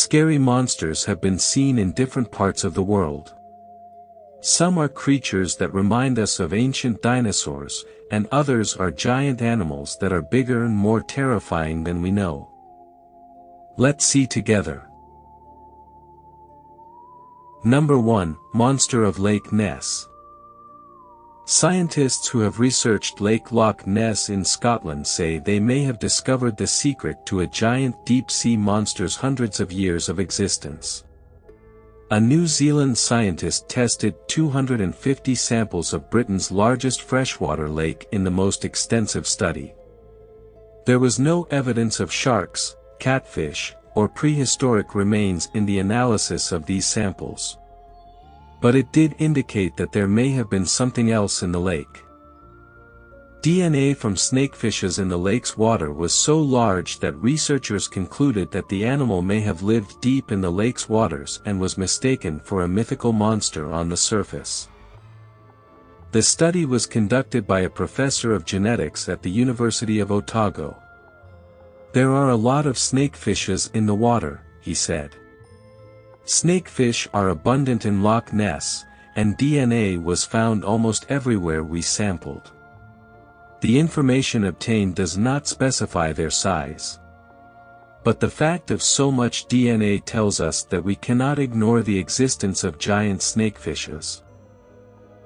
Scary monsters have been seen in different parts of the world. Some are creatures that remind us of ancient dinosaurs, and others are giant animals that are bigger and more terrifying than we know. Let's see together. Number 1, Monster of Loch Ness. Scientists who have researched Lake Loch Ness in Scotland say they may have discovered the secret to a giant deep-sea monster's hundreds of years of existence. A New Zealand scientist tested 250 samples of Britain's largest freshwater lake in the most extensive study. There was no evidence of sharks, catfish, or prehistoric remains in the analysis of these samples. But it did indicate that there may have been something else in the lake. DNA from snakefishes in the lake's water was so large that researchers concluded that the animal may have lived deep in the lake's waters and was mistaken for a mythical monster on the surface. The study was conducted by a professor of genetics at the University of Otago. "There are a lot of snakefishes in the water," he said. "Snakefish are abundant in Loch Ness, and DNA was found almost everywhere we sampled. The information obtained does not specify their size. But the fact of so much DNA tells us that we cannot ignore the existence of giant snakefishes.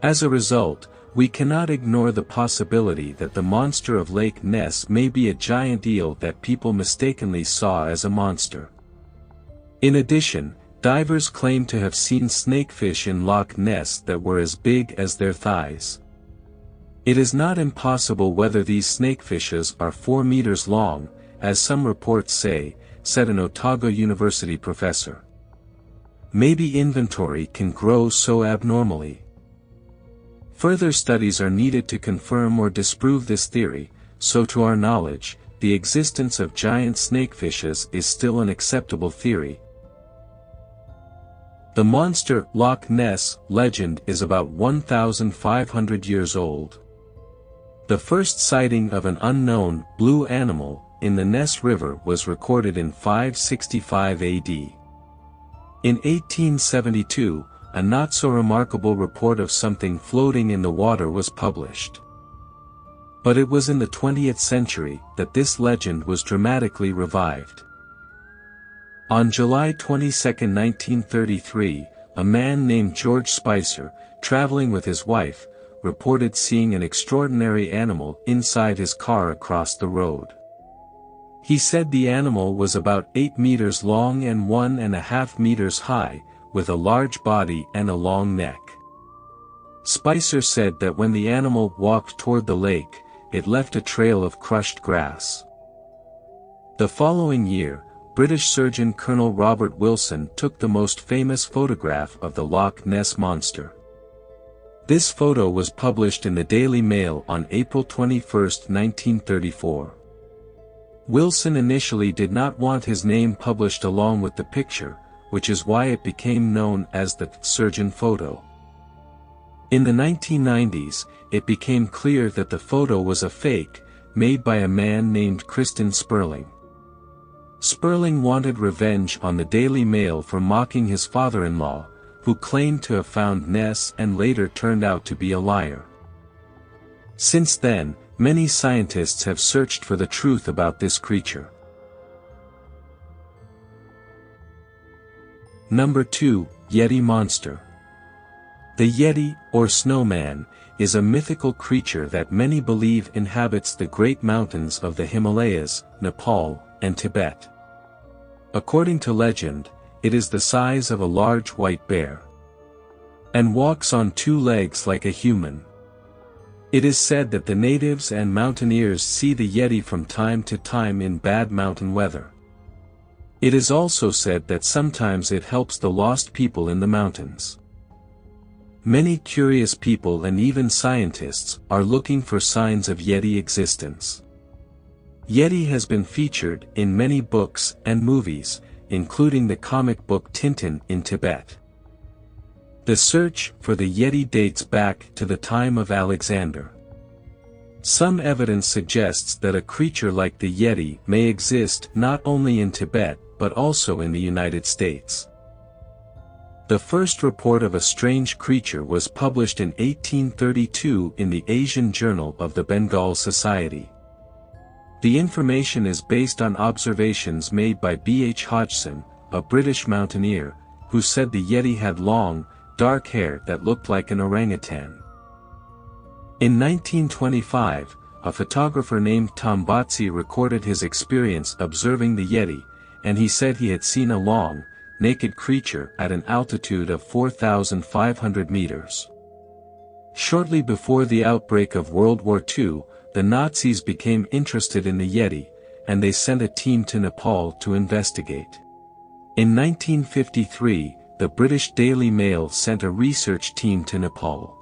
As a result, we cannot ignore the possibility that the monster of Loch Ness may be a giant eel that people mistakenly saw as a monster." In addition, divers claim to have seen snakefish in Loch Ness that were as big as their thighs. It is not impossible whether these snakefishes are 4 meters long, as some reports say, said an Otago University professor. Maybe inventory can grow so abnormally. Further studies are needed to confirm or disprove this theory, so to our knowledge, the existence of giant snakefishes is still an acceptable theory. The monster Loch Ness legend is about 1,500 years old. The first sighting of an unknown, blue animal, in the Ness River was recorded in 565 AD. In 1872, a not-so-remarkable report of something floating in the water was published. But it was in the 20th century that this legend was dramatically revived. On July 22, 1933, a man named George Spicer, traveling with his wife, reported seeing an extraordinary animal inside his car across the road. He said the animal was about 8 meters long and 1.5 meters high, with a large body and a long neck. Spicer said that when the animal walked toward the lake, it left a trail of crushed grass. The following year, British surgeon Colonel Robert Wilson took the most famous photograph of the Loch Ness monster. This photo was published in the Daily Mail on April 21, 1934. Wilson initially did not want his name published along with the picture, which is why it became known as the surgeon photo. In the 1990s, it became clear that the photo was a fake, made by a man named Kristen Sperling. Sperling wanted revenge on the Daily Mail for mocking his father-in-law, who claimed to have found Ness and later turned out to be a liar. Since then, many scientists have searched for the truth about this creature. Number 2, Yeti Monster. The Yeti, or snowman, is a mythical creature that many believe inhabits the great mountains of the Himalayas, Nepal, and Tibet. According to legend, it is the size of a large white bear, and walks on 2 legs like a human. It is said that the natives and mountaineers see the Yeti from time to time in bad mountain weather. It is also said that sometimes it helps the lost people in the mountains. Many curious people and even scientists are looking for signs of Yeti existence. Yeti has been featured in many books and movies, including the comic book Tintin in Tibet. The search for the Yeti dates back to the time of Alexander. Some evidence suggests that a creature like the Yeti may exist not only in Tibet but also in the United States. The first report of a strange creature was published in 1832 in the Asian Journal of the Bengal Society. The information is based on observations made by B.H. Hodgson, a British mountaineer, who said the Yeti had long, dark hair that looked like an orangutan. In 1925, a photographer named Tambatsi recorded his experience observing the Yeti, and he said he had seen a long, naked creature at an altitude of 4,500 meters. Shortly before the outbreak of World War II, the Nazis became interested in the Yeti, and they sent a team to Nepal to investigate. In 1953, the British Daily Mail sent a research team to Nepal.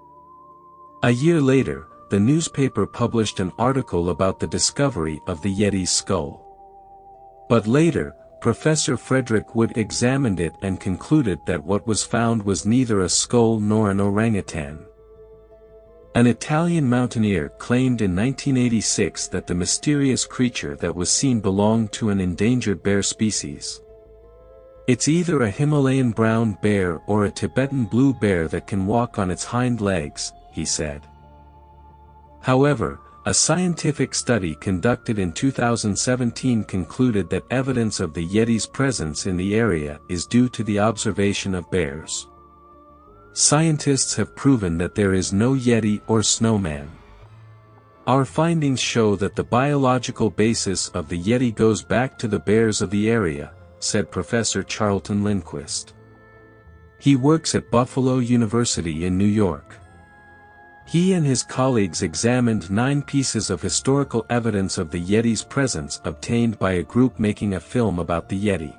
A year later, the newspaper published an article about the discovery of the Yeti's skull. But later, Professor Frederick Wood examined it and concluded that what was found was neither a skull nor an orangutan. An Italian mountaineer claimed in 1986 that the mysterious creature that was seen belonged to an endangered bear species. It's either a Himalayan brown bear or a Tibetan blue bear that can walk on its hind legs, he said. However, a scientific study conducted in 2017 concluded that evidence of the Yeti's presence in the area is due to the observation of bears. Scientists have proven that there is no Yeti or snowman. Our findings show that the biological basis of the Yeti goes back to the bears of the area, said Professor Charlton Lindquist. He works at Buffalo University in New York. He and his colleagues examined 9 pieces of historical evidence of the Yeti's presence obtained by a group making a film about the Yeti.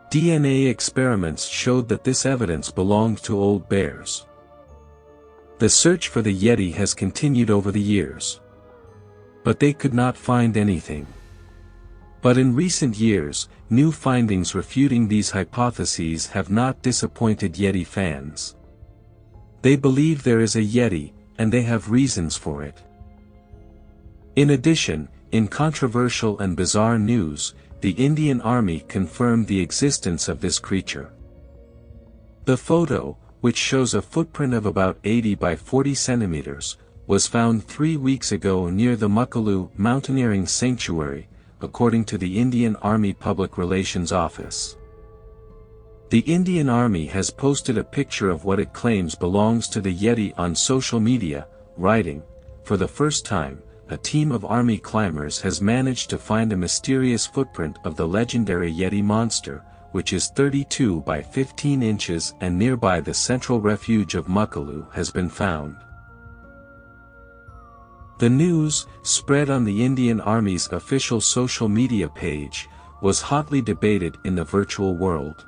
DNA experiments showed that this evidence belonged to old bears. The search for the Yeti has continued over the years. But they could not find anything. But in recent years, new findings refuting these hypotheses have not disappointed Yeti fans. They believe there is a Yeti, and they have reasons for it. In addition, in controversial and bizarre news, the Indian Army confirmed the existence of this creature. The photo, which shows a footprint of about 80 by 40 centimeters, was found 3 weeks ago near the Mukalu Mountaineering Sanctuary, according to the Indian Army Public Relations Office. The Indian Army has posted a picture of what it claims belongs to the Yeti on social media, writing, "For the first time, a team of Army climbers has managed to find a mysterious footprint of the legendary Yeti monster, which is 32 by 15 inches and nearby the central refuge of Mukalu has been found." The news, spread on the Indian Army's official social media page, was hotly debated in the virtual world.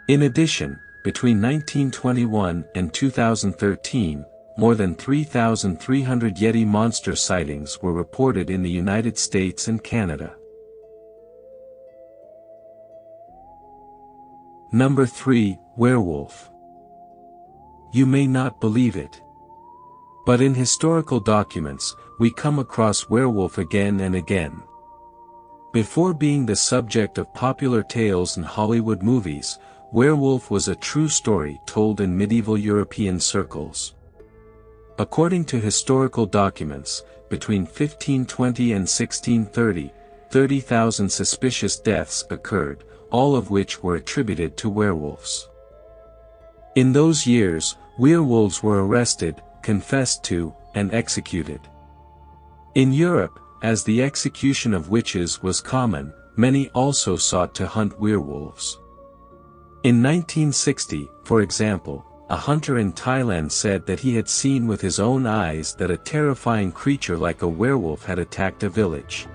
In addition, between 1921 and 2013, more than 3,300 Yeti monster sightings were reported in the United States and Canada. Number 3, Werewolf. You may not believe it. But in historical documents, we come across werewolf again and again. Before being the subject of popular tales and Hollywood movies, werewolf was a true story told in medieval European circles. According to historical documents, between 1520 and 1630, 30,000 suspicious deaths occurred, all of which were attributed to werewolves. In those years, werewolves were arrested, confessed to, and executed. In Europe, as the execution of witches was common, many also sought to hunt werewolves. In 1960, for example, a hunter in Thailand said that he had seen with his own eyes that a terrifying creature like a werewolf had attacked a village.